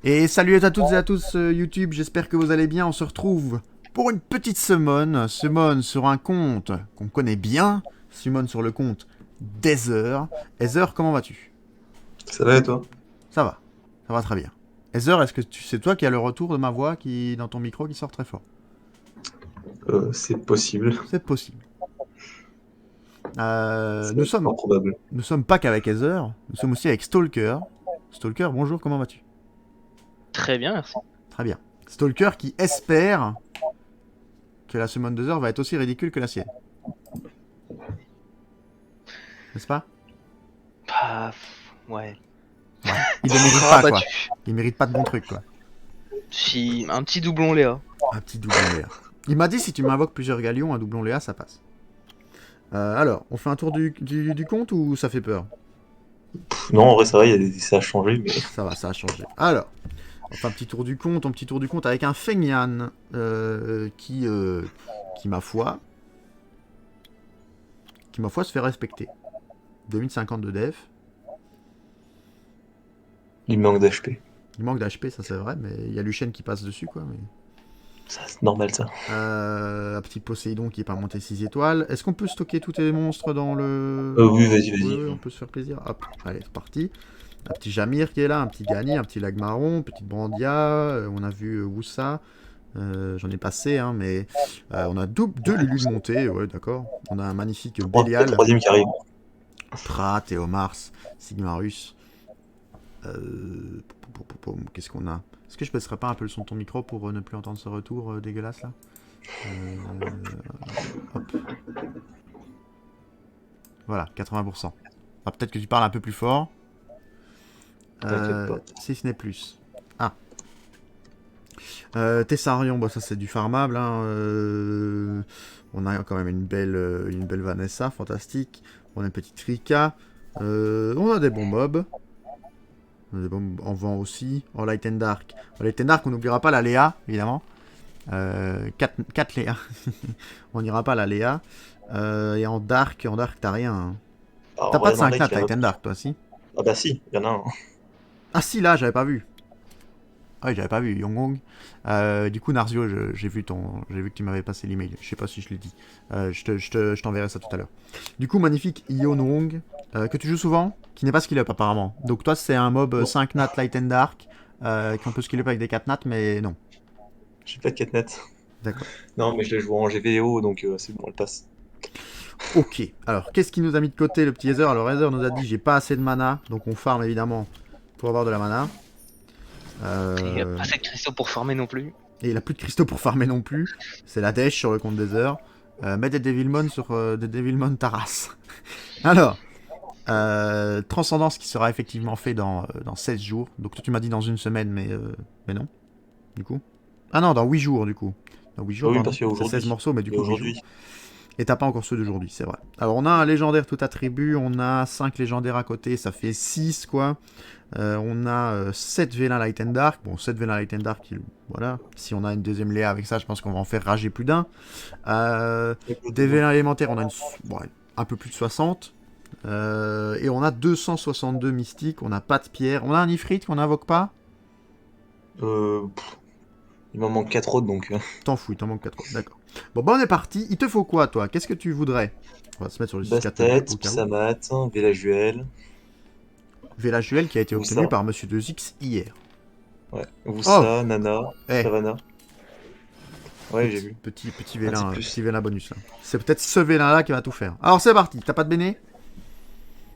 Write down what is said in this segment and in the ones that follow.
Et salut à toutes et à tous YouTube, j'espère que vous allez bien. On se retrouve pour une petite summon sur un compte qu'on connaît bien, summon sur le compte d'Ether. Ether, comment vas-tu? Ça va et toi? Ça va très bien. Ether, est-ce que c'est toi qui as le retour de ma voix qui dans ton micro qui sort très fort? C'est possible. C'est possible. C'est fort probable. Nous sommes pas qu'avec Ether, nous sommes aussi avec Stalker. Stalker, bonjour, comment vas-tu? Très bien, merci. Très bien. Stalker qui espère que la summon d'Ether va être aussi ridicule que la sienne. N'est-ce pas? Bah, ouais. Ouais. Il ne mérite pas, quoi. Il mérite pas de bons trucs, quoi. Si, un petit doublon Léa. Un petit doublon Léa. Il m'a dit si tu m'invoques plusieurs galions, un doublon Léa, ça passe. Alors, on fait un tour du compte ou ça fait peur? Non, en vrai, ça va, ça a changé, mais. Ça va, ça a changé. Alors, on fait un petit tour du compte avec un Fengyan qui, ma foi, se fait respecter. 2050 de def. Il manque d'HP. Il manque d'HP, ça c'est vrai, mais il y a Lucienne qui passe dessus, quoi. Mais... Ça, c'est normal, ça. Un petit Poséidon qui est pas monté 6 étoiles. Est-ce qu'on peut stocker tous les monstres dans le... Oui, vas-y, vas-y. Oui, on peut se faire plaisir. Hop, allez, c'est parti. Un petit Jamir qui est là, un petit Gani, un petit Lagmaron, petite Brandia. On a vu Woussa. J'en ai passé, hein, mais on a deux Lulu de montée, ouais, d'accord. On a un magnifique Le Bélial. troisième qui arrive. Tra, Théomars, Sigmarus. Qu'est-ce qu'on a? Est-ce que je baisserais pas un peu le son de ton micro pour ne plus entendre ce retour dégueulasse là? Hop. Voilà, 80%. Ah, peut-être que tu parles un peu plus fort. T'inquiète pas. Si ce n'est plus. Ah. Tessarion, bah, ça c'est du farmable. Hein. On a quand même une belle Vanessa, fantastique. On a une petite Rika. On a des bons mobs. On a des bons en vent aussi. En Light and Dark. En Light and Dark, on n'oubliera pas la Léa, évidemment. 4 Léa. On n'ira pas la Léa. Et en Dark, t'as rien. Hein. Alors, T'as pas de Renan 5 Lake, nat il y en a Light and plus. Dark, toi, si? Ah bah si, il y en a un. Ah si, là, j'avais pas vu. Ah oui, j'avais pas vu Yongong. Du coup, Narzio, j'ai vu que tu m'avais passé l'email. Je sais pas si je l'ai dit. Je t'enverrai ça tout à l'heure. Du coup, magnifique Yonong, que tu joues souvent, qui n'est pas skill up apparemment. Donc toi, c'est un mob Bon, 5 nat Light and Dark, qu'on peut skill up avec des 4 nat, mais non. j'ai pas de 4 net. D'accord. Non, mais je l'ai joué en GVO, donc c'est bon, elle passe. Ok. Alors, qu'est-ce qui nous a mis de côté le petit Ether? Alors, Ether nous a dit j'ai pas assez de mana, donc on farm évidemment pour avoir de la mana. Il n'y a pas assez de cristaux pour farmer non plus. Et il a plus de cristaux pour farmer non plus. C'est la dèche sur le compte des heures. Mettre des Devilmon sur des Devilmon Taras. Alors, Transcendance qui sera effectivement fait dans 16 jours. Donc toi tu m'as dit dans une semaine, mais non, du coup. Ah non, dans 8 jours du coup. Dans 8 Ah jours, oui, pardon. parce qu'il y a C'est 16 aujourd'hui. morceaux, mais du Il y a coup 8 jours. aujourd'hui. Et t'as pas encore ceux d'aujourd'hui, c'est vrai. Alors on a un légendaire tout attribut, on a 5 légendaires à côté, ça fait 6 quoi. On a 7 vélins Light and Dark. Bon, 7 vélins Light and Dark, voilà. Si on a une deuxième Léa avec ça, je pense qu'on va en faire rager plus d'un. Des vélins élémentaires, on a un peu plus de 60. Et on a 262 mystiques, on n'a pas de pierre. On a un Ifrit qu'on n'invoque pas. Il m'en manque 4 autres, donc. T'en fous, il t'en manque 4 autres, d'accord. Bon, bah on est parti. Il te faut quoi, toi? Qu'est-ce que tu voudrais? On va se mettre sur le 6-4 Bastet, au cas où. Psamat, Vélajuel. Vélajuel qui a été obtenu Woussa. par Monsieur 2X hier. Ouais. Oh, Woussa, Nana, eh, Savannah. Ouais, j'ai vu. petit Un petit vélin, plus. petit vélin bonus là. C'est peut-être ce vélin là qui va tout faire. Alors c'est parti. T'as pas de béné?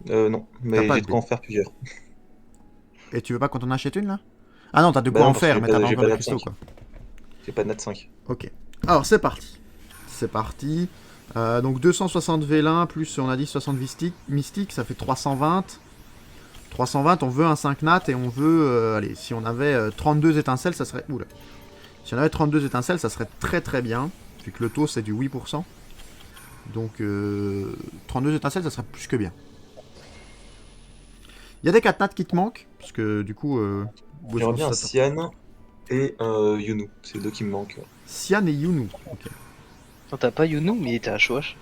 Non, T'as mais pas j'ai de de quoi en béné. faire plusieurs. Et tu veux pas qu'on t'en achète une là? Ah non, t'as de Bah quoi non, en parce que faire, mais t'as pas j'ai encore pas de Nat cristaux 5. quoi. J'ai pas de Nat 5. Ok. Alors c'est parti. C'est parti. Donc 260 vélins plus on a dit 60 mystiques, ça fait 320. 320, on veut un 5 nat et on veut... allez, si on avait 32 étincelles, ça serait... Oula. Si on avait 32 étincelles, ça serait très très bien. Vu que le taux, c'est du 8%. Donc, 32 étincelles, ça serait plus que bien. Il y a des 4 nats qui te manquent. Parce que du coup... où est-ce J'aimerais qu'on bien un s'attend? Cyan et Yunu. C'est les deux qui me manquent. Cyan et Yunu. Ok. Non, t'as pas Yuno, mais il était HOH.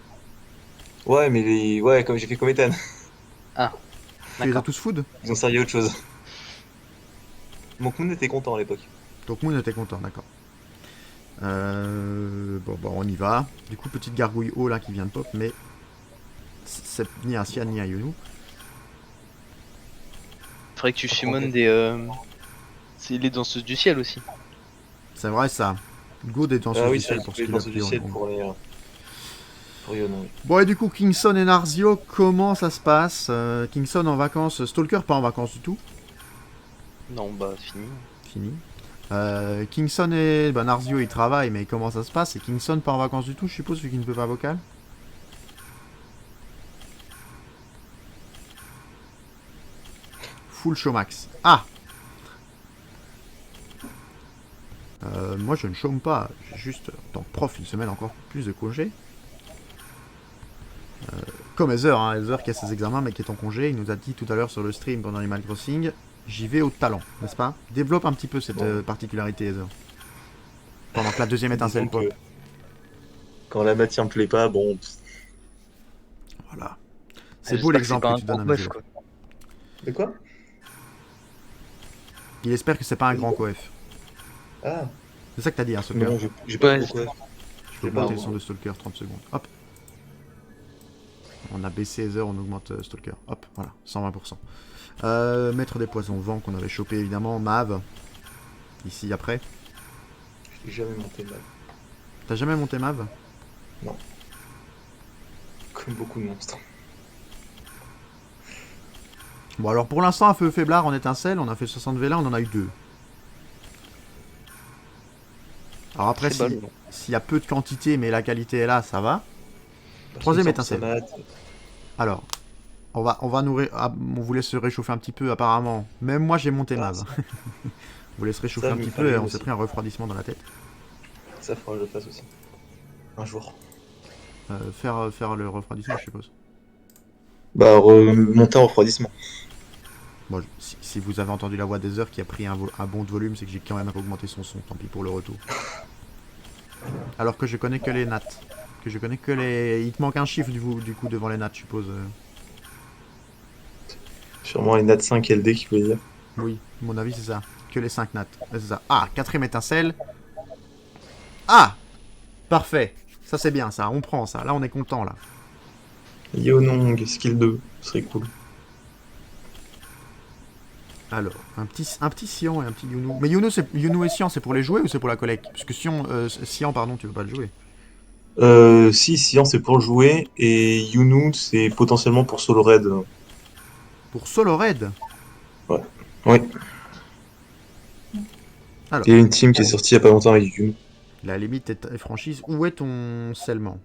Ouais, mais ouais, comme j'ai fait comme Ethan. Ah, Tu les as d'accord. tous food? Ils ont servi à autre chose. Moon était content à l'époque. Donc Moon était content, d'accord. Bon, on y va. Du coup, petite gargouille haut là qui vient de pop, mais c'est ni un Cyan ni un Yunu. Faudrait que tu summones c'est les danseuses du ciel aussi. C'est vrai ça. Good est dans Ah ce oui, ciel c'est pour ce les qu'il a danseuses pris du en ciel gros. pour Yono, oui. Bon, et du coup, Kingston et Narzio, comment ça se passe? Kingston en vacances, Stalker pas en vacances du tout. Non, bah fini. Fini. Kingston et Narzio ils travaillent, mais comment ça se passe? Et Kingston pas en vacances du tout, je suppose, vu qu'il ne peut pas vocal. Full show max. Ah! Moi je ne chôme pas, j'ai juste, en tant que prof, une semaine encore plus de congés. Comme Heather, hein, Heather qui a ses examens mais qui est en congé, il nous a dit tout à l'heure sur le stream pendant Animal Crossing, j'y vais au talent, n'est-ce pas? Développe un petit peu cette particularité Heather. Pendant que la deuxième étincelle Disons pop. que quand la matière me plaît pas, bon, Voilà. C'est J'espère beau que l'exemple pas que un tu donnes à gros Mathieu. quoi. de quoi? Il espère que c'est pas un grand coef. Ah, C'est ça que t'as dit, hein, Stalker. non, j'ai pas Ouais, beaucoup. Je peux augmenter le son de Stalker 30 secondes. Hop. On a baissé Heather, on augmente Stalker. Hop, voilà, 120%. Maître des poisons vent qu'on avait chopé évidemment. Mav. Ici après. J'ai jamais monté mal. T'as jamais monté Mav? Comme beaucoup de monstres. Bon alors pour l'instant un feu faiblard en étincelle, on a fait 60 Vela, on en a eu 2. Alors après C'est bol. s'il y a peu de quantité mais la qualité est là, ça va. Troisième étincelle. Alors, on vous laisse se réchauffer un petit peu apparemment. Même moi j'ai monté Mav. On vous laisse réchauffer Ça, un mais petit fallait peu et on aussi. s'est pris un refroidissement dans la tête. Ça faudra que je le fasse aussi. Un jour. Faire le refroidissement je suppose. Bah, remonter en refroidissement. Bon, si vous avez entendu la voix des heures qui a pris un bond de volume, c'est que j'ai quand même augmenté son son, tant pis pour le retour. Alors que je connais que les nattes. Que je connais que les... Il te manque un chiffre du coup devant les nattes, je suppose. Sûrement les nat 5 LD qui veut dire. Oui, à mon avis c'est ça. Que les 5 nattes. Ouais, c'est ça. Ah, quatrième étincelle. Ah! Parfait. Ça c'est bien ça, on prend ça. Là on est content là. Yonong, skill 2, ce serait cool. Alors, un petit Sion et un petit Yunu. Mais Yunu et Sion, c'est pour les jouer ou c'est pour la collecte? Parce que Sion, pardon, tu veux pas le jouer. Si, Sion c'est pour jouer, et Yunu c'est potentiellement pour solo raid. Pour Solo Raid. Oui. Alors. Il y a une team qui est sortie il y a pas longtemps avec Yunu. La limite est franchise. Où est ton scellement?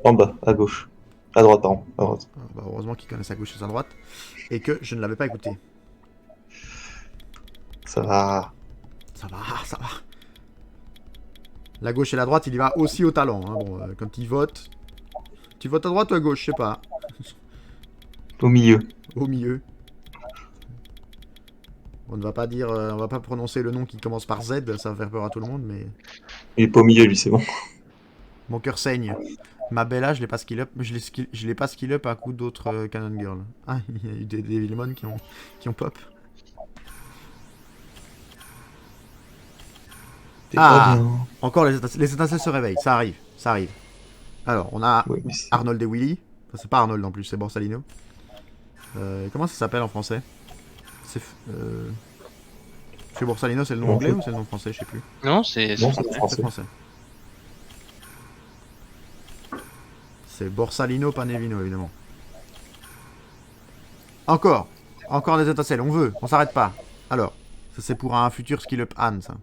En bas, à gauche. À droite, pardon. À droite. Bah, heureusement qu'il connaît sa gauche et sa droite. Et que je ne l'avais pas écouté. Ça va. Ça va, ça va. La gauche et la droite, il y va aussi au talent. Hein. Bon, quand il vote. Tu votes à droite ou à gauche? Je sais pas. Au milieu. Au milieu. On ne va pas dire. On va pas prononcer le nom qui commence par Z, ça va faire peur à tout le monde, mais. Il est pas au milieu, lui, c'est bon. Mon cœur saigne. Ma Bella, je l'ai pas skill up. Je l'ai pas skill up à coup d'autres Cannon Girl. Ah, il y a eu des Villemon qui ont pop. T'es Ah. pas bien. Encore les étincelles se réveillent, ça arrive, ça arrive. Alors, on a Ouais, mais c'est- Arnold et Willy. Enfin, c'est pas Arnold en plus, c'est Borsalino. Comment ça s'appelle en français? C'est. Parce que Borsalino, c'est le nom En anglais fait- ou c'est le nom français? Je sais plus. Non, c'est Non, français. c'est C'est français. français. C'est Borsalino, pas Nevino, évidemment. Encore des étincelles, on veut, on s'arrête pas. Alors, ça c'est pour un futur skill up Anne, ça.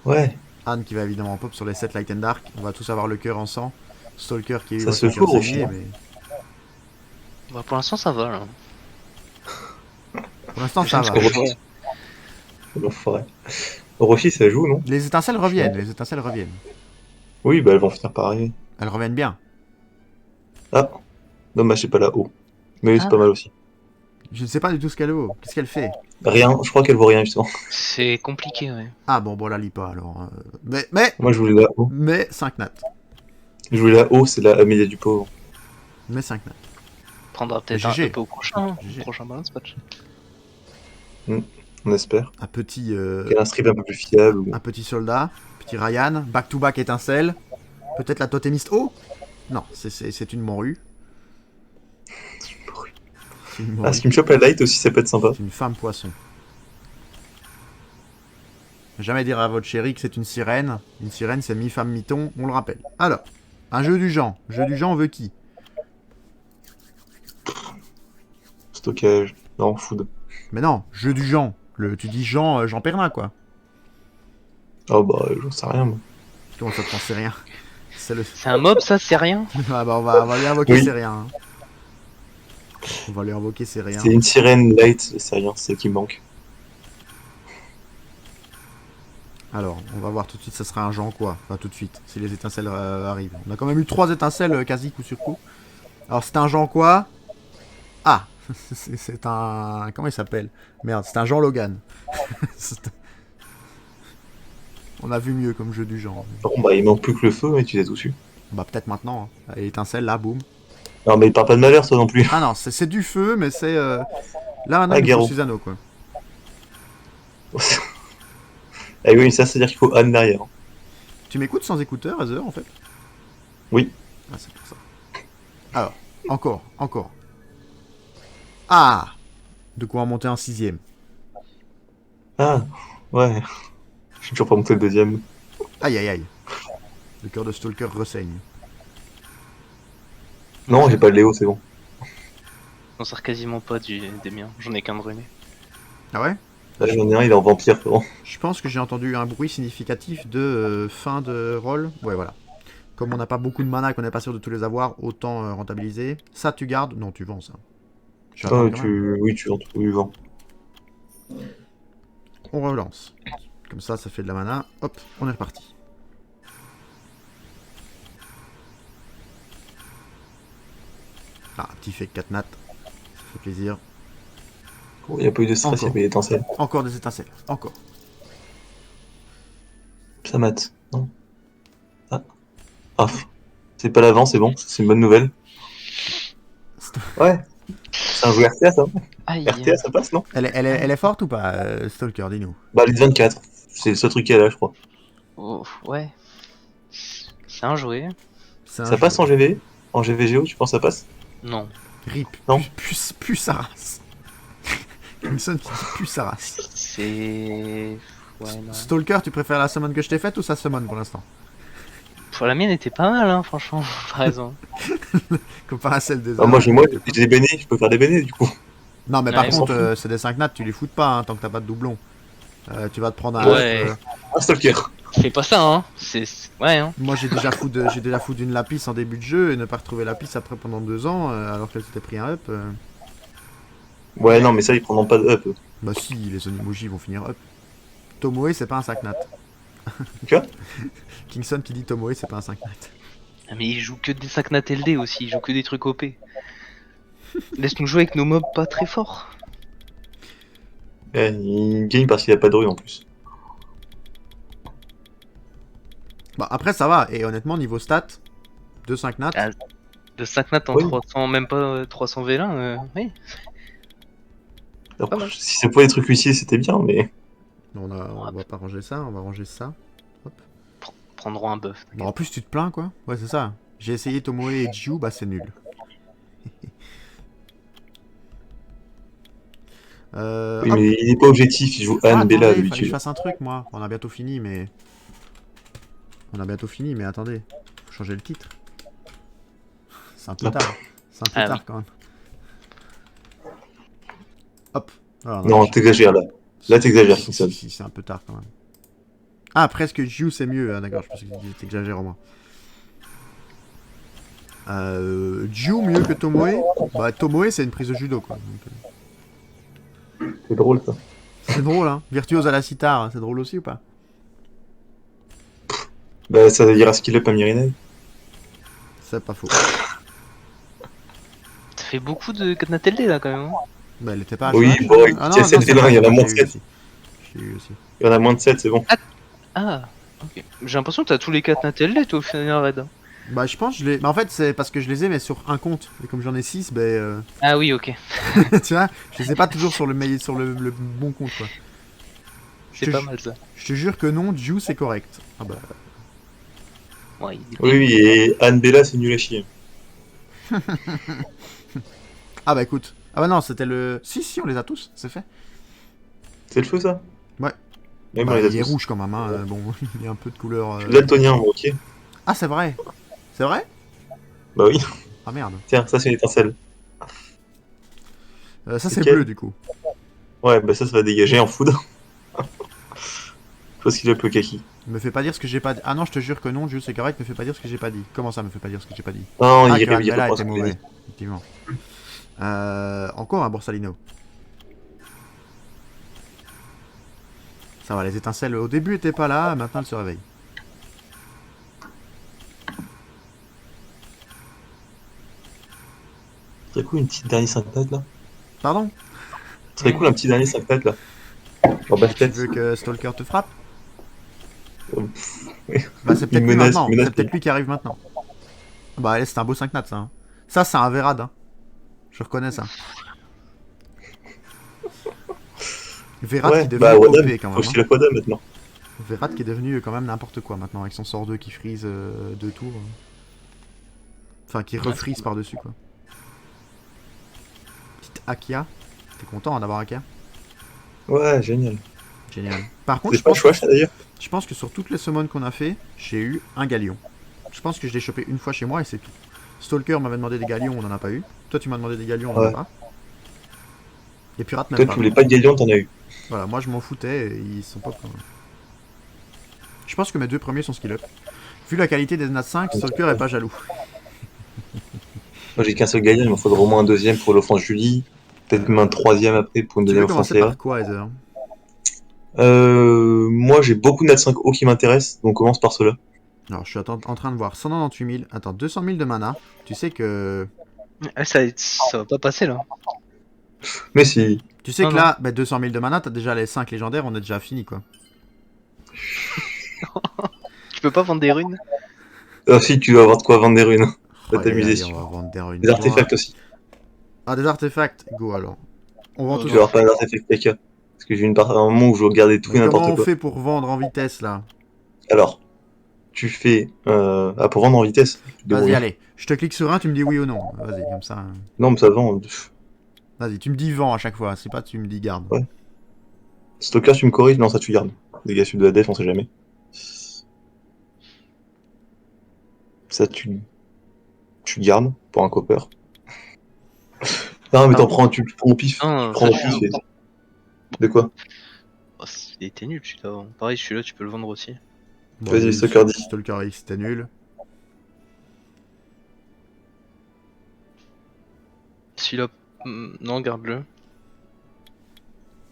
Ouais, Anne qui va évidemment pop sur les 7 Light and Dark. On va tous avoir le cœur en sang. Stalker qui est Ça se fourre au final. mais Bah, pour l'instant, ça va là. pour l'instant ça J'aime ce va. que je vois. l'enfoiré. Orochi, ça joue, non? Les étincelles reviennent, les étincelles reviennent. Oui, bah elles vont finir par arriver. Elles reviennent bien. Ah, dommage, c'est pas là haut. Mais c'est Ah. pas mal aussi. Je ne sais pas du tout ce qu'elle vaut. Qu'est-ce qu'elle fait? Rien, je crois qu'elle vaut rien justement. C'est compliqué, ouais. Ah bon, la lit pas alors. Mais Moi je voulais la haut. 5 nats. Je voulais la haut, c'est la Amélie du pauvre. Mais 5 nats. Prendra peut-être un GG. up au prochain, GG. prochain balance patch. On espère. Un petit, Quel un strip un peu plus fiable. Ou... un petit soldat, petit Ryan, back-to-back étincelle. Peut-être la totémiste. Oh non, c'est une morue. C'est une Ah, morue. ce qui me chope la light aussi, ça peut être sympa. C'est une femme poisson. Jamais dire à votre chérie que c'est une sirène. Une sirène, c'est mi-femme, mi-ton, on le rappelle. Alors, un jeu du genre. Jeu du genre, on veut qui? Stockage. Non, food. Mais non, jeu du genre. Tu dis Jean, Jean Pernin, quoi. Oh bah, j'en sais rien, moi. Comment ça, t'en sais rien? C'est le... C'est un mob, ça, c'est rien. Ah bah, on va lui invoquer, Oui. c'est rien. Hein. On va lui invoquer, c'est rien. C'est une sirène light, c'est rien, c'est ce qui me manque. Alors, on va voir tout de suite, ça sera un Jean quoi. Enfin, tout de suite, si les étincelles arrivent. On a quand même eu 3 étincelles quasi coup sur coup. Alors, c'est un Jean quoi? Ah c'est un... Comment il s'appelle? Merde, c'est un Jean Logan. On a vu mieux comme jeu du genre. Bon, bah, il manque plus que le feu, mais tu sais tout dessus. Bah, peut-être maintenant. Hein. Et étincelle, là, boum. Non, mais il parle pas de malheur, toi non plus. Ah non, c'est du feu, mais c'est... Là, maintenant, Ah, il faut Guéraud. Susano, quoi. Ah oui, ça, c'est-à-dire qu'il faut Anne derrière. Tu m'écoutes sans écouteur, Heather, en fait? Oui. Ah, c'est pour ça. Alors, encore. Ah! De quoi en monter un 6ème. Ah, ouais. Je suis toujours pas monté le deuxième. Aïe aïe aïe. Le cœur de Stalker ressaigne. Non, j'ai pas le Léo, c'est bon. On sert quasiment pas des miens, j'en ai qu'un de ruiné. Ah ouais? Là, j'en ai un, il est en vampire, frérot. Je pense que j'ai entendu un bruit significatif de fin de rôle. Ouais, voilà. Comme on n'a pas beaucoup de mana et qu'on n'est pas sûr de tous les avoir, autant rentabiliser. Ça, tu gardes? Non, tu vends ça. Je vais attendre quand même. Oui, tu vends. Oui, vends. On relance. Comme ça fait de la mana. Hop, on est reparti. Ah, un petit fake 4 nat. Ça fait plaisir. Oh, il n'y a pas eu de stress, il y a Encore. pas eu d'étincelle. Encore des étincelles. Encore. Ça mate. Non. Ah. Ah. C'est pas l'avant, c'est bon. C'est une bonne nouvelle. Ouais. C'est un jeu RTA, ça. Aïe. RTA, ça passe, non? Elle est forte ou pas, Stalker, dis-nous? Bah, les 24. C'est le seul truc qu'elle a, je crois. Oh, ouais. C'est un jouet. C'est un Ça passe jeu. en GV? En GVGO, tu penses que ça passe? Non. RIP. Non. Plus sa race. Crimson qui dit plus sa race. C'est... Ouais, non. Stalker, tu préfères la summon que je t'ai faite ou sa summon pour l'instant? Pour la mienne était pas mal, hein, franchement. T'as raison. Comparé à celle des Ah, autres. moi, j'ai des bénés, je peux faire des bénés, du coup. Non, mais Ouais, par on s'en contre, fout. c'est des 5 nats, tu les foutes pas hein, tant que t'as pas de doublon. Tu vas te prendre un. Ouais. Ah, Stalker. Fais pas ça, hein. Ouais, hein. Moi, j'ai déjà foutu d'une lapis en début de jeu et ne pas retrouver lapis après pendant 2 ans alors qu'elle s'était pris un up. Ouais, non, mais ça, ils prendront pas de up. Bah si, les Onimoji vont finir up. Tomoe, c'est pas un 5 nat. Quoi? Kingston qui dit Tomoe, c'est pas un 5 nat. Ah, mais il joue que des 5 nat LD aussi, il joue que des trucs OP. Laisse-nous jouer avec nos mobs pas très forts. Il gagne parce qu'il a pas de rue en plus. Bah après, ça va. Et honnêtement, niveau stats, 2 5 nat. Ah, de 5 nat en Oui. 300, même pas 300 V1, oui. Alors, Pas mal. si c'est pas des trucs huissiers, c'était bien, mais. On va pas ranger ça, on va ranger ça. Hop. Prendront un buff. Bon, en plus, tu te plains, quoi. Ouais, c'est ça. J'ai essayé Tomoe et Jiu, bah c'est nul. Oui, hop. mais il est pas objectif, il joue Ah, Anne, Bella attendez, fallait que je d'habitude. fasse un truc, moi. On a bientôt fini, mais... attendez. Faut changer le titre. C'est un peu Hop. tard. C'est un peu Ah tard, oui. quand même. Hop. Voilà, Non, t'exagères là. Là, t'exagères, Kingston. Si, c'est un peu tard, quand même. Ah, presque Jiu, c'est mieux. Ah, d'accord, je pensais que t'exagères au moins. Jiu mieux que Tomoe. Bah, Tomoe, c'est une prise de judo, quoi. Donc, C'est drôle ça. c'est drôle, hein. Virtuose à la sitar, c'est drôle aussi ou pas? Bah, ça ira skill up à Mirinette. C'est pas faux. Ça fait beaucoup de 4 nat LD là quand même. Hein. Bah, elle était pas à Oui, cheval, bon, je avec crois. TSL, c'est il y en a vrai, moins de j'ai eu 7. aussi. J'ai eu aussi. Il y en a moins de 7, c'est bon. Ah, ok. J'ai l'impression que t'as tous les 4 nat LD toi au final Red. Bah, je pense que je les. Bah, en fait, c'est parce que je les ai, mais sur un compte. Et comme j'en ai 6, ben. Ah oui, ok. Tu vois, je les ai pas toujours sur le bon compte, quoi. Je C'est te, pas ju- mal ça. je te jure que non, Ju, c'est correct. Ah bah. Ouais, il Oui, était oui, et Anne Bella, c'est nul à chier. Ah bah écoute. Ah bah non, c'était le. Si, on les a tous, c'est fait. C'est le feu, ça? Ouais. Même on Bah, les a il est tous. rouge quand même, hein. Bon, il y a un peu de couleur. Je suis daltonien, moi, ok? Ah, c'est vrai. C'est vrai. Bah oui. Ah merde. Tiens, ça, c'est une étincelle. Ça, C'est c'est bleu, lequel? du coup. Ouais, bah ça va dégager en foudre. Parce qu'il est un peu kaki. Me fais pas dire ce que j'ai pas dit. Ah non, je te jure que non, Ju, c'est correct, me fais pas dire ce que j'ai pas dit. Comment ça, me fait pas dire ce que j'ai pas dit? Non, Ah, que il Annabella reprend était ce que j'ai mauvais. dit. Effectivement. Encore un Borsalino. Ça va, les étincelles au début étaient pas là, maintenant elles se réveillent. Ce serait cool une petite dernière 5 têtes là. Pardon? Ce serait cool un petit dernier 5 têtes là. En basse Tu tête. veux que Stalker te frappe? Oui. Bah c'est Il peut-être lui menace, maintenant, il menace. c'est peut-être lui qui arrive maintenant. Bah allez, c'est un beau 5 nats ça. Hein. Ça c'est un Verad, hein. Je reconnais ça. Verad qui Ouais, est devenu bah Wadam. OP quand Faut même. que je la Wadam maintenant. Verad qui est devenu quand même n'importe quoi maintenant avec son sort 2 qui freeze 2 tours. Enfin qui refreeze par-dessus quoi. Petite Akia. T'es content d'avoir Akia? Ouais, génial. Génial. Par contre, C'est pas chouette ça d'ailleurs. je pense que sur toutes les summons qu'on a fait, j'ai eu un galion. Je pense que je l'ai chopé une fois chez moi et c'est tout. Stalker m'avait demandé des galions, on en a pas eu. Toi, tu m'as demandé des galions, on en a Ouais. pas. Les pirates, même Toi, pas. tu voulais pas de Galion, t'en as eu. Voilà, moi je m'en foutais et ils sont pas prêts. Je pense que mes deux premiers sont skill up. Vu la qualité des Nat 5, Stalker est pas jaloux. Moi, j'ai qu'un seul Galion, il m'en faudra au moins un deuxième pour l'offense Julie. Peut-être même un troisième après pour une Tu veux deuxième offense commencer Léa. par quoi, Heather? Moi, j'ai beaucoup de Nat 5 O qui m'intéressent, donc commence par cela. Alors, je suis en train de voir 198 000. Attends, 200 000 de mana. Tu sais que. Ah, ça va pas passer là. Mais si. Tu sais Non, que non. là, 200 000 de mana, t'as déjà les 5 légendaires, on est déjà fini quoi. Tu peux pas vendre des runes? Ah si, tu dois avoir de quoi vendre des runes. Oh, Va t'amuser on si tu va veux. vendre des runes. Des artefacts aussi. Ah, des artefacts. Go alors. On vend Oh, tout Tu vas ça. avoir pas d'artefacts TK. Parce que j'ai une part un moment où je regardais tout Mais et comment n'importe on quoi. fait pour vendre en vitesse là? Alors, tu fais... Ah, pour vendre en vitesse, tu te Vas-y, débrouilles. allez. Je te clique sur un, tu me dis oui ou non. Vas-y, comme ça. Non, mais ça vend. Vas-y, tu me dis vend à chaque fois. C'est pas tu me dis garde. Ouais. Stalker, tu me corriges? Non, ça tu gardes. Dégâts sud de la def, on sait jamais. Ça, tu gardes pour un copper. Non, mais t'en Pardon? prends, tu prends au pif. Tu Non, prends ça au tu pif. joues. De quoi? Oh, il était nul celui-là. Pareil, celui-là tu peux le vendre aussi. Bon, Vas-y, allez, Stalker dit. Stalker X, c'était nul. Celui-là, non, garde-le.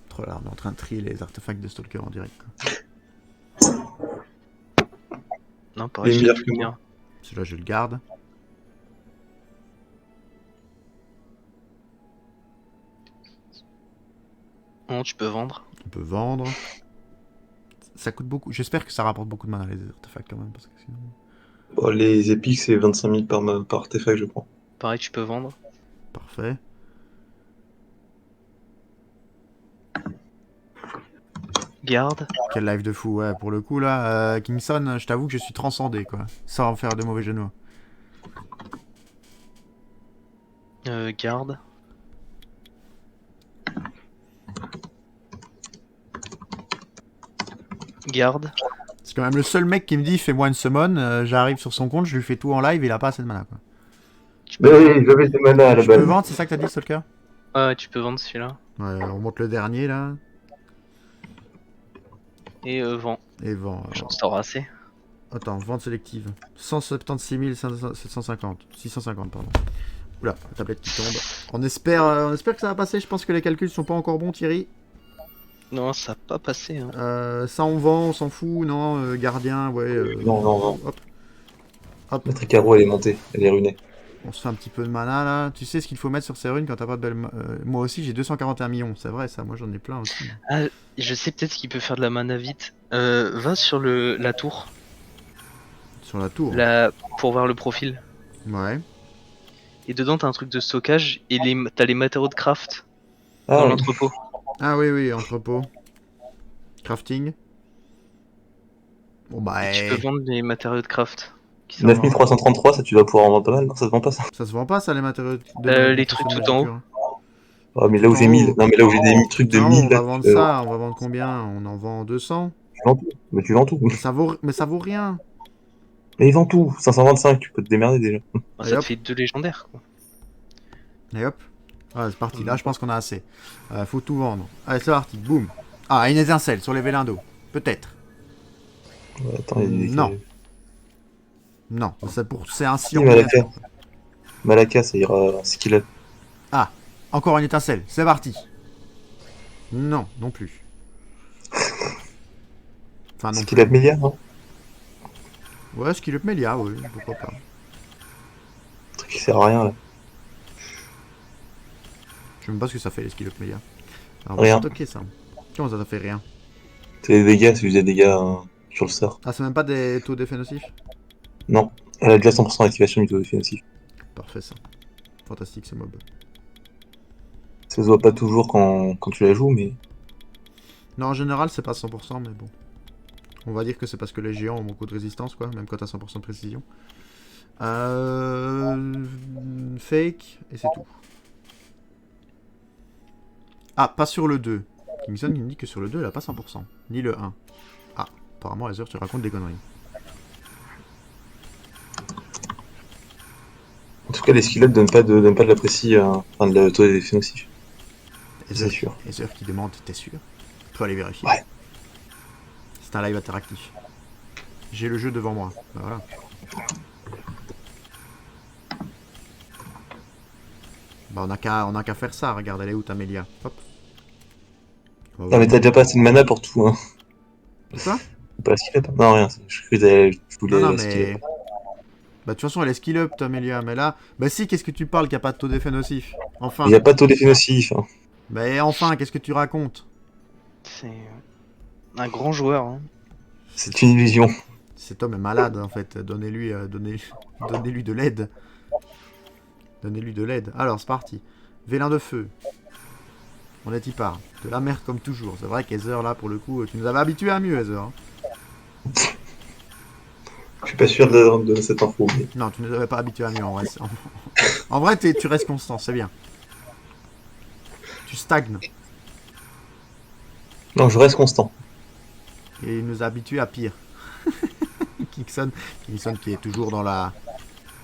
Trop là, on est en train de trier les artefacts de Stalker en direct. Quoi. Non, pareil, Il est je meilleur vais que moi. dire. Celui-là, je le garde. Non, tu peux vendre. On peut vendre. Ça coûte beaucoup. J'espère que ça rapporte beaucoup de mana les artefacts quand même. Parce que sinon... Bon, les épiques, c'est 25 000 par artefact, je prends. Pareil, tu peux vendre. Parfait. Garde. Quel live de fou, ouais. Pour le coup, là, Kingston, je t'avoue que je suis transcendé, quoi. Sans en faire de mauvais jeux de mots. Garde. Garde. C'est quand même le seul mec qui me dit fais-moi une summon. J'arrive sur son compte, je lui fais tout en live, il a pas assez de mana, quoi. Tu peux vendre. Mais j'avais des mana à la Tu peux base. vendre, c'est ça que t'as dit, Stalker? Ouais, tu peux vendre celui-là. Ouais, on monte le dernier, là. Et vend. Et vend. Je pense que t'auras assez. Attends, vente sélective. 176 750. 650, pardon. Oula, la tablette qui tombe. On espère que ça va passer. Je pense que les calculs sont pas encore bons, Thierry. Non, ça a pas passé. Hein. Ça, on vend, on s'en fout. Non, gardien, ouais. Non, non, non. Hop, Maître Caro, elle est montée. Elle est runée. on se fait un petit peu de mana, là. Tu sais ce qu'il faut mettre sur ces runes quand t'as pas de belle... moi aussi, j'ai 241 millions. C'est vrai, ça. Moi, j'en ai plein aussi. Ah, je sais peut-être ce qui peut faire de la mana vite. Va sur la tour. Sur la tour. pour voir le profil. Ouais. Et dedans, t'as un truc de stockage et t'as les matériaux de craft Ah, dans oui. l'entrepôt. Ah oui, oui, entrepôt. Crafting. Bon bah, Et tu peux vendre les matériaux de craft. Qui sont 9333, ça tu vas pouvoir en vendre pas mal, non? Ça se vend pas ça? ça se vend pas ça les matériaux de les façon trucs de tout magie en haut. pure. Ah, mais là Tout où en j'ai 1000. haut. Non, mais là où j'ai des trucs Tout de en haut, 1000, on là, va vendre tu ça, on va vendre combien? On en vend 200. vends tout. Mais tu vends tout. Mais ça vaut rien. Mais ils vendent tout. 525, tu peux te démerder déjà. Enfin, Et ça te hop, fait 2 légendaires, quoi. et hop. Ah, c'est parti, là je pense qu'on a assez. Faut tout vendre. Allez, c'est parti, boum. Ah, une étincelle sur les vélins d'eau. Peut-être. Ouais, attends, il y a des Non. Non, c'est un si Si, Malaka. obligatoire. Malaka, ça ira skill up. Ah, encore une étincelle, c'est parti. Non, non plus. Enfin, non Skill plus. up Melia, non? Ouais, skill up Melia, oui, pourquoi pas. Un truc qui sert à rien là. Je sais même pas ce que ça fait les skill up Melia. Alors, on va Rien. stocker ça. Comment ça fait rien? C'est des dégâts, c'est juste des dégâts sur le sort. Ah, c'est même pas des taux d'effet nocifs? Non. Elle a déjà 100% d'activation du taux défensif. Parfait ça. Fantastique ce mob. Ça se voit pas toujours quand tu la joues, mais. Non, en général, c'est pas 100%, mais bon. On va dire que c'est parce que les géants ont beaucoup de résistance, quoi, même quand t'as 100% de précision. Fake, et c'est tout. Ah, pas sur le 2. Kingston il me dit que sur le 2, elle a pas 100%. Ni le 1. Ah, apparemment, Heather, tu racontes des conneries. En tout cas, les skill up donnent pas de la précis, enfin de la taux d'effet nocif. C'est sûr. Heather qui demande, t'es sûr? Faut aller vérifier. Ouais. C'est un live interactif. J'ai le jeu devant moi. Bah, voilà. Bah, on a qu'à faire ça. Regarde, elle est où ta Mélia? Hop. Bah, Non, mais t'as déjà pas assez de mana pour tout, hein. Quoi? Pas la skill up? Non, rien. Je croyais que tu voulais Non, non, la skill mais. up. Bah, de toute façon, elle est skill up, ta Mélia. Mais là. Bah, si, qu'est-ce que tu parles qu'il n'y a pas de taux d'effet nocif? Enfin. Il y a pas de taux d'effet nocif, hein. Bah, enfin, qu'est-ce que tu racontes? C'est un grand joueur. Hein. C'est une illusion. Cet homme est malade, en fait. Donnez-lui de l'aide. Donnez-lui de l'aide. Alors, c'est parti. Vélin de feu. On est y part. De la merde comme toujours. C'est vrai qu'Heather, là, pour le coup, tu nous avais habitués à mieux, Heather. Hein. Je suis pas sûr de cette info. Mais... Non, tu nous avais pas habitués à mieux, en vrai. En vrai, tu restes constant, c'est bien. Tu stagnes. Non, je reste constant. Et il nous a habitués à pire. Kingston qui est toujours dans la...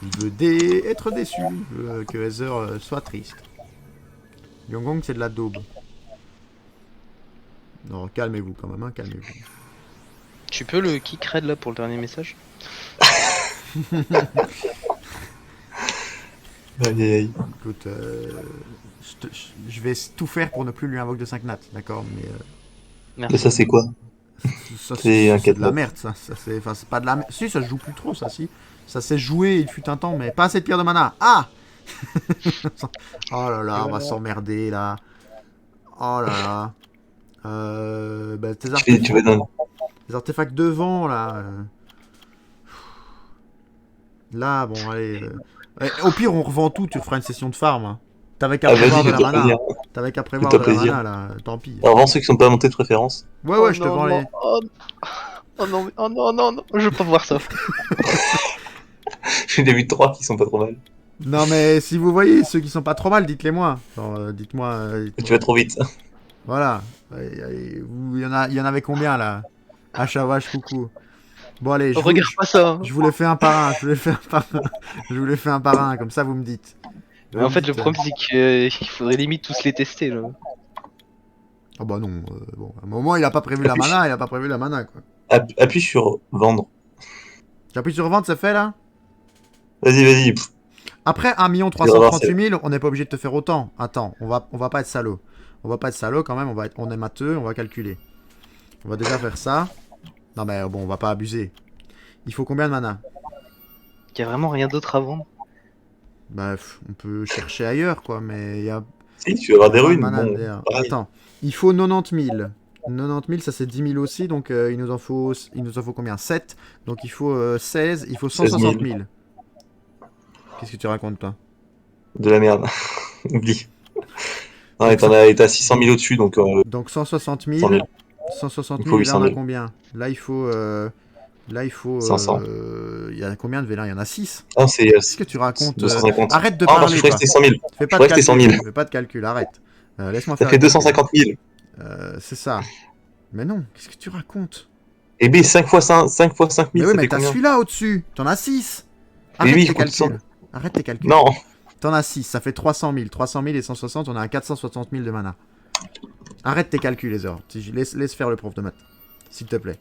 Il veut être déçu. Il veut que Heather soit triste. Yongong, c'est de la daube. Non, calmez-vous quand même, hein, calmez-vous. Tu peux le kick raid là pour le dernier message? Aïe, aïe, aïe. Écoute, je vais tout faire pour ne plus lui invoquer de 5 nats, d'accord? Mais Merci. Et ça, c'est quoi? ça, C'est un c'est de la 4 merde, ça. C'est pas de la merde. Si, ça se joue plus trop, ça, si. Ça s'est joué, il fut un temps, mais pas assez de pierre de mana. Ah! Oh là là, on va s'emmerder, là. Oh là là. Bah, tes Tu vas dans... les artefacts devant, là. Là, bon, allez. Au pire, on revend tout, tu referas une session de farm. Hein. T'avais qu'à Ah, prévoir vas-y, de la fais-toi mana. plaisir. T'avais qu'à prévoir Fais-toi de la plaisir. mana, là. Tant pis. Alors, avant ceux qui sont pas montés de préférence. Ouais, ouais, je te vends les. Oh non, oh non, non, non, je veux pas voir ça. J'ai des 8-3 qui sont pas trop mal. Non, mais si vous voyez ceux qui sont pas trop mal, dites-les moi. Genre, dites-moi. Tu vas trop vite. Voilà. Il y en avait combien, là? Hachavache, coucou. Bon, allez, Regarde pas ça. Hein. je vous les fais un par un. Je vous les fais un par un, comme ça vous me dites. Mais en fait, le problème, c'est qu'il faudrait limite tous les tester. Là. Ah bah non, bon, à un moment il a pas prévu la mana, quoi. Appuie sur vendre. J'appuie sur vente, c'est fait là? Vas-y, vas-y. Après 1 338 000, on n'est pas obligé de te faire autant. Attends, on va pas être salaud. On va pas être salaud quand même, on est matheux, on va calculer. On va déjà faire ça. Non mais bon, on va pas abuser. Il faut combien de mana? Il y a vraiment rien d'autre à vendre. Bah, on peut chercher ailleurs quoi, mais il y a... Si, tu vas avoir des runes. mana, Bon, d'ailleurs. pareil. Attends, il faut 90 000. 90 000, ça c'est 10 000 aussi, donc il nous en faut combien? 7. Donc il faut 16, il faut 160 000. Qu'est-ce que tu racontes, toi? De la merde. Oublie. Non, Donc, t'es à 600 000 au-dessus, donc donc 160 100 000. 000. 160 Il faut 000, et là on 800 a 000. combien? Là il faut... 500. Il y a combien de vélins? Il y en a 6. Ah, c'est Qu'est-ce que tu racontes? 250. Arrête de Ah, parce que parler, je croyais que toi. c'était 100 000. Fais Je pas de croyais que c'était 100 calcul. 000. Fais pas de calcul, arrête. Laisse-moi Ça faire fait les calculs. 250 000. C'est ça. Mais non, qu'est-ce que tu racontes? Et B, 5 fois 5 Mais 000, oui, ça mais fait t'as combien? celui-là au-dessus. T'en as 6. Mais Arrête oui, tes je compte 100. calculs. Arrête tes calculs. Non. T'en as 6, ça fait 300 000. 300 000 et 160, on est à 460 000 de mana. Arrête tes calculs, les heures. Laisse faire le prof de maths. S'il te plaît.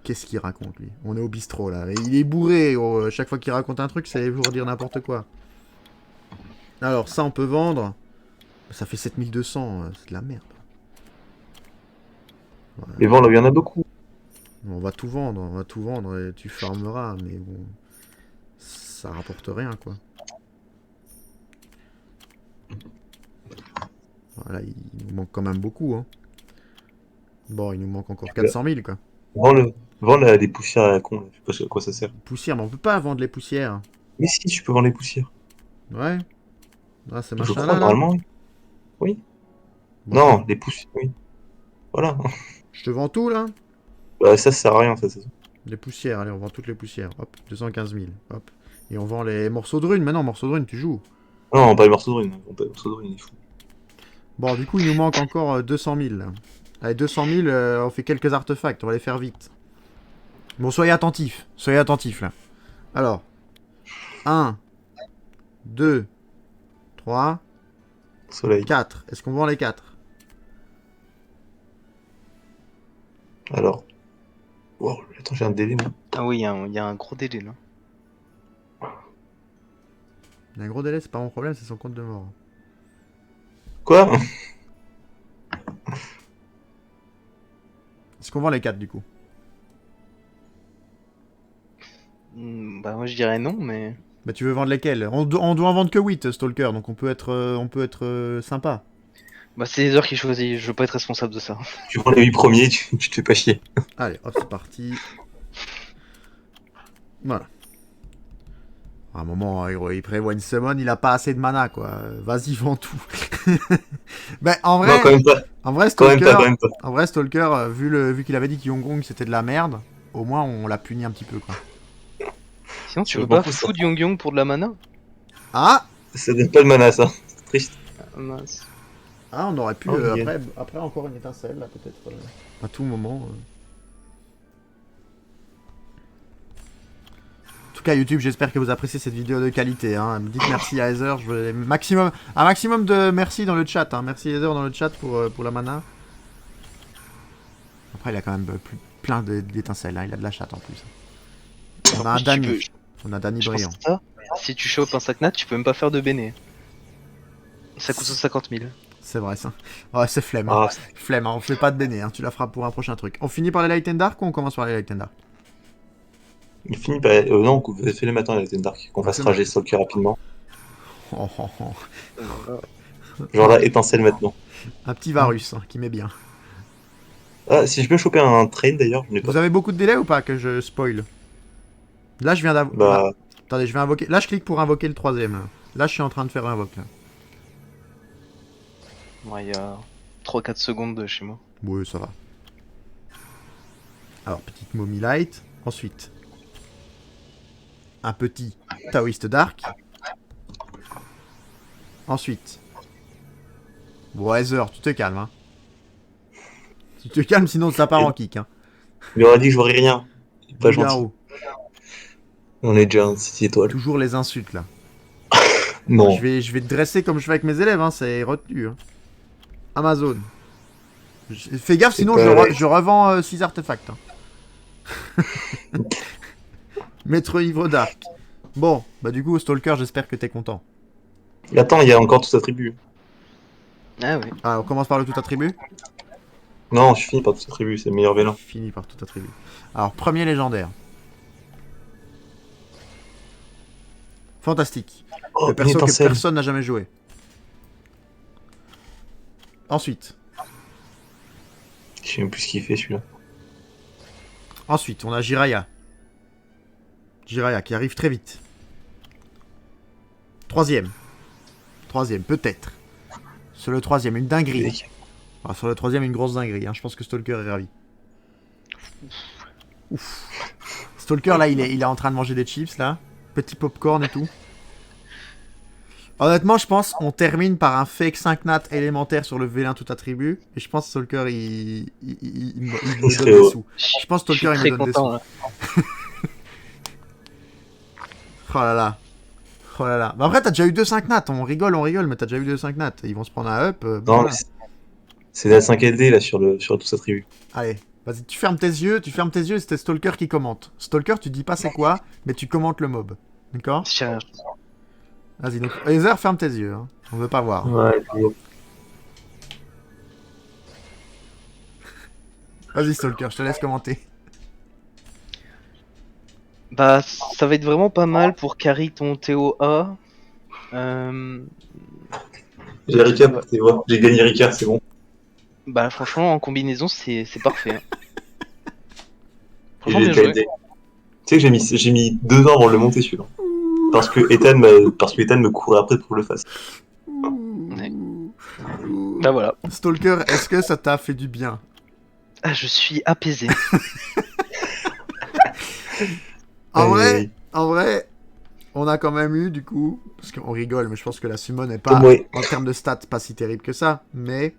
Qu'est-ce qu'il raconte, lui? On est au bistrot, là. Et il est bourré, gros. Chaque fois qu'il raconte un truc, c'est pour dire n'importe quoi. Alors, ça, on peut vendre. Ça fait 7200. C'est de la merde. Ouais. Mais bon, là, il y en a beaucoup. On va tout vendre et tu farmeras, mais bon, ça rapporte rien, quoi. Voilà, il nous manque quand même beaucoup, hein. Bon, il nous manque encore 400 000, quoi. Vends des poussières à la con, là. Je sais pas à quoi ça sert. Poussière, mais on peut pas vendre les poussières. Mais si, tu peux vendre les poussières. Ouais. Ah, ces Je machins-là, crois, là. normalement, oui. Oui. Bon, Non, les poussières, oui. Voilà. je te vends tout, là. Bah, ça sert à rien, ça. Les poussières, allez, on vend toutes les poussières. Hop, 215 000. Hop. Et on vend les morceaux de runes. Mais non, morceaux de runes, tu joues. Non, pas les morceaux de runes. Pas les morceaux de runes, il est fou. Bon, du coup, il nous manque encore 200 000, là. Allez, 200 000, on fait quelques artefacts. On va les faire vite. Bon, soyez attentifs. Soyez attentifs, là. Alors. 1, 2, 3, Soleil. 4. Est-ce qu'on vend les 4? Alors. Wow, attends, j'ai un délai, moi. Ah oui, il y a un gros délai là. Il y a un gros délai, c'est pas mon problème, c'est son compte de mort. Quoi? Est-ce qu'on vend les 4 du coup? Bah moi je dirais non, mais... Bah tu veux vendre lesquels? On doit en vendre que 8, Stalker, donc on peut être, sympa. Bah c'est les heures qui choisissent, je veux pas être responsable de ça. Tu prends les 8 premiers, tu te fais pas chier. Allez, hop, c'est parti. Voilà. À un moment, il prévoit une summon, il a pas assez de mana, quoi. Vas-y, vends tout. Ben, en vrai, Non, quand même pas. en vrai, Quand même Stalker, pas, quand même pas. en vrai, Stalker, vu qu'il avait dit qu'Yongong c'était de la merde, au moins on l'a puni un petit peu, quoi. Sinon tu C'est veux bon pas pour ça. foutre Yong Yong pour de la mana? Ah! Ça donne pas de mana, ça. C'est triste. Ah, mince. Ah, on aurait pu, Oh, Miguel. après encore une étincelle, là, peut-être, à tout moment. En tout cas, YouTube, j'espère que vous appréciez cette vidéo de qualité. Hein. Dites merci à Heather. Je veux un maximum de merci dans le chat. Hein. Merci Heather dans le chat pour la mana. Après, il a quand même plein d'étincelles. Hein. Il a de la chatte en plus. On a un En plus, Danny. On a Danny je pense brillant. à ça, si tu chopes un Saknat, tu peux même pas faire de Béné. Ça coûte 150 000. C'est vrai ça. Ouais, c'est flemme. Hein. Ah, Flemme, hein. On fait pas de béné. Hein. Tu la feras pour un prochain truc. On finit par les Light and Dark ou on commence par les Light and Dark? il finit par. Non, fais les matins, la Dark. Qu'on fasse c'est rager Stalker rapidement. Oh, oh, oh. Genre là, étincelle maintenant. Un petit Varus hein, qui met bien. Ah, si je peux choper un train d'ailleurs, je n'ai pas. Vous avez beaucoup de délai ou pas que je spoil? Là, je viens d'avoir. Bah, Attendez, je vais invoquer. Là, je clique pour invoquer le troisième. Là, je suis en train de faire invoque. Là. Ouais, il y a 3-4 secondes de chez moi. Oui, ça va. Alors, petite momie light. Ensuite, un petit Taoïste Dark. Ensuite, bon, Heather, tu te calmes. Hein. Tu te calmes, sinon ça part en kick. Hein. il aurait dit que je vois rien. Il est pas gentil. Loup-garou. On est déjà un 6 étoiles. Toujours les insultes là. Non. Je vais te dresser comme je fais avec mes élèves, hein, c'est retenu. Hein. Amazon. Fais gaffe, sinon je revends 6 artefacts. Hein. Maître Ivre Dark. Bon, bah du coup, Stalker, j'espère que t'es content. Et attends, il y a encore tout attribut. Ah oui. Ah, on commence par le tout attribut. Non, je finis par tout attribut, c'est le meilleur vélin. Fini par tout attribut. Alors, premier légendaire. Fantastique. Oh, Le perso que étincelle. personne n'a jamais joué. Ensuite. Je sais même plus ce qu'il fait celui-là. Ensuite, on a Jiraya. Jiraya qui arrive très vite. Troisième. Troisième, peut-être. Sur le troisième, une dinguerie. Enfin, sur le troisième, une grosse dinguerie. Hein. Je pense que Stalker est ravi. Ouf. Stalker, là, il est en train de manger des chips, là. Petit popcorn et tout. Honnêtement, je pense qu'on termine par un fake 5 nat élémentaire sur le vélin tout attribut. Et je pense que Stalker, il me donne des sous. Je pense que Stalker, il me donne des sous. Là. Oh là là. Oh là là. Bah après, t'as déjà eu 2 5 nat. On rigole, mais t'as déjà eu 2 5 nat. Ils vont se prendre un up. Non, voilà. mais c'est la 5 LD là sur tout sa tribu. Allez, vas-y, tu fermes tes yeux, c'était Stalker qui commente. Stalker, tu dis pas c'est quoi, mais tu commentes le mob. D'accord? Tiens, Vas-y, donc, Heather, ferme tes yeux. Hein. On veut pas voir. Ouais, Vas-y, Stalker, je te laisse commenter. bah ça va être vraiment pas mal pour carry ton TOA. j'ai Ricard pour tes voix. J'ai gagné Ricard, c'est bon. Bah franchement en combinaison c'est parfait. Hein. Et Franchement j'ai bien joué. KLD. Tu sais que j'ai mis 2 ans avant de le monter celui-là. Parce que Ethan me courait après pour que je le fasse. Bah voilà. Stalker, est-ce que ça t'a fait du bien? Ah je suis apaisé. En vrai, on a quand même eu, du coup, parce qu'on rigole, mais je pense que la summon n'est pas, Ouais. en termes de stats, pas si terrible que ça, mais...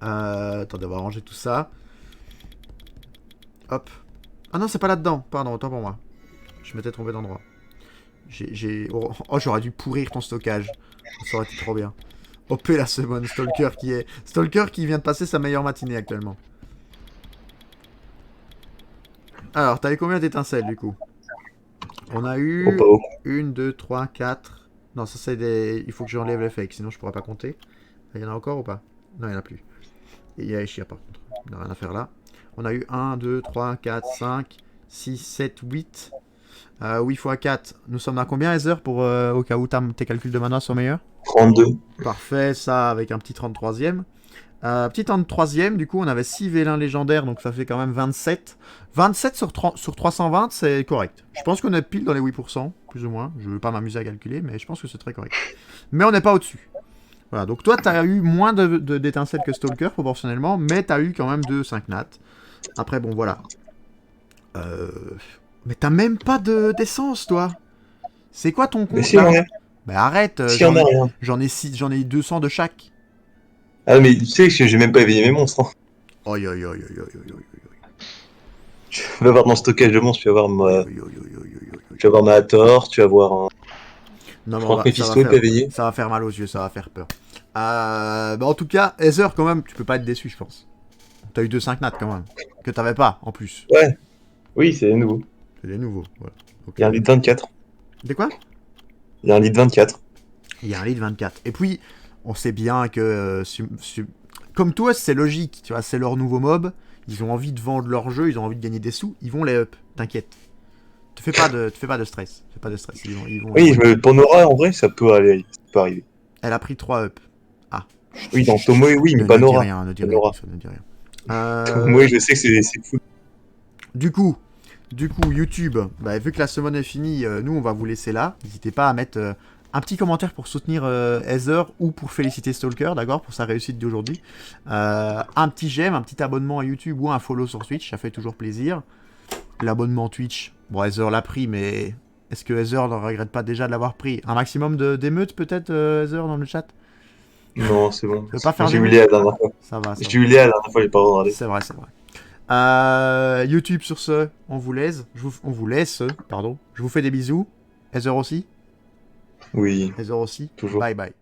attendez, on va ranger tout ça. Hop. Ah non, c'est pas là-dedans, pardon, autant pour moi. Je m'étais trompé d'endroit. Oh, j'aurais dû pourrir ton stockage. Ça aurait été trop bien. OP la summon, Stalker qui vient de passer sa meilleure matinée actuellement. Alors, t'as eu combien d'étincelles, du coup? On a eu... Oh, pas beaucoup. 1, 2, 3, 4... Non, ça c'est des... Il faut que j'enlève les fakes, sinon je pourrais pas compter. Il y en a encore ou pas? Non, il y en a plus. Et il y a Eshia par contre. Il n'y a rien à faire là. On a eu 1, 2, 3, 4, 5, 6, 7, 8. 8 x 4. Nous sommes à combien, Heather, pour au cas où tes calculs de mana sont meilleurs? 32. Parfait, ça avec un petit 33ème. Petit 33ème, du coup, on avait 6 vélins légendaires, donc ça fait quand même 27. 27 sur 320, c'est correct. Je pense qu'on est pile dans les 8%, plus ou moins. Je ne vais pas m'amuser à calculer, mais je pense que c'est très correct. Mais on n'est pas au-dessus. Voilà, donc toi, tu as eu moins d'étincelles que Stalker, proportionnellement, mais tu as eu quand même 2 5 nat. Après, bon, voilà. Mais t'as même pas d'essence, toi. C'est quoi ton compte, Mais si, là? on est. Bah arrête, Si, on a rien. j'en ai 200 de chaque. Ah, mais tu sais que j'ai même pas éveillé mes monstres. Hein. Oi, oi, oi, oi, oi, oi, oi. Tu vas voir mon stockage de monstres, tu vas voir ma, Oi, oi, oi, oi, oi, oi. tu vas voir ma Hathor, tu vas voir un. Non, Je mais crois que Mephisto est pas éveillé. ça va faire mal aux yeux, ça va faire peur. Bah en tout cas, Heather, quand même, tu peux pas être déçu, je pense. T'as eu 2 5 nat, quand même. Que t'avais pas, en plus. Ouais. Oui, c'est nouveau. C'est des nouveaux, voilà. Donc, Il y a un lead 24. De quoi? Il y a un lead 24. Il y a un lead 24. Et puis, on sait bien que... comme toi, c'est logique, tu vois, c'est leur nouveau mob. Ils ont envie de vendre leur jeu, ils ont envie de gagner des sous. Ils vont les up, t'inquiète. Te fais pas de stress. Fais pas de stress. Ils vont... Oui, pour Nora, en vrai, ça peut aller. Ça peut arriver. Elle a pris 3 up. Ah. Oui, dans Tomoe, oui, mais Ne pas dis Nora. rien, ne dis rien, Nora. ça ne dit rien. Tomoe, je sais que c'est fou. Du coup, YouTube, bah, vu que la semaine est finie, nous on va vous laisser là. N'hésitez pas à mettre un petit commentaire pour soutenir Heather ou pour féliciter Stalker, d'accord, pour sa réussite d'aujourd'hui. Un petit j'aime, un petit abonnement à YouTube ou un follow sur Twitch, ça fait toujours plaisir. L'abonnement Twitch, bon, Heather l'a pris, mais est-ce que Heather ne regrette pas déjà de l'avoir pris? Un maximum d'émeutes peut-être, Heather, dans le chat? Non, c'est bon. veux pas faire J'ai des eu Léa la dernière fois. Ça va, J'ai eu Léa la dernière fois, j'ai pas regardé. c'est vrai, c'est vrai. YouTube sur ce, on vous laisse. Pardon. Je vous fais des bisous. Heather aussi. Oui, Heather aussi. toujours. Bye bye.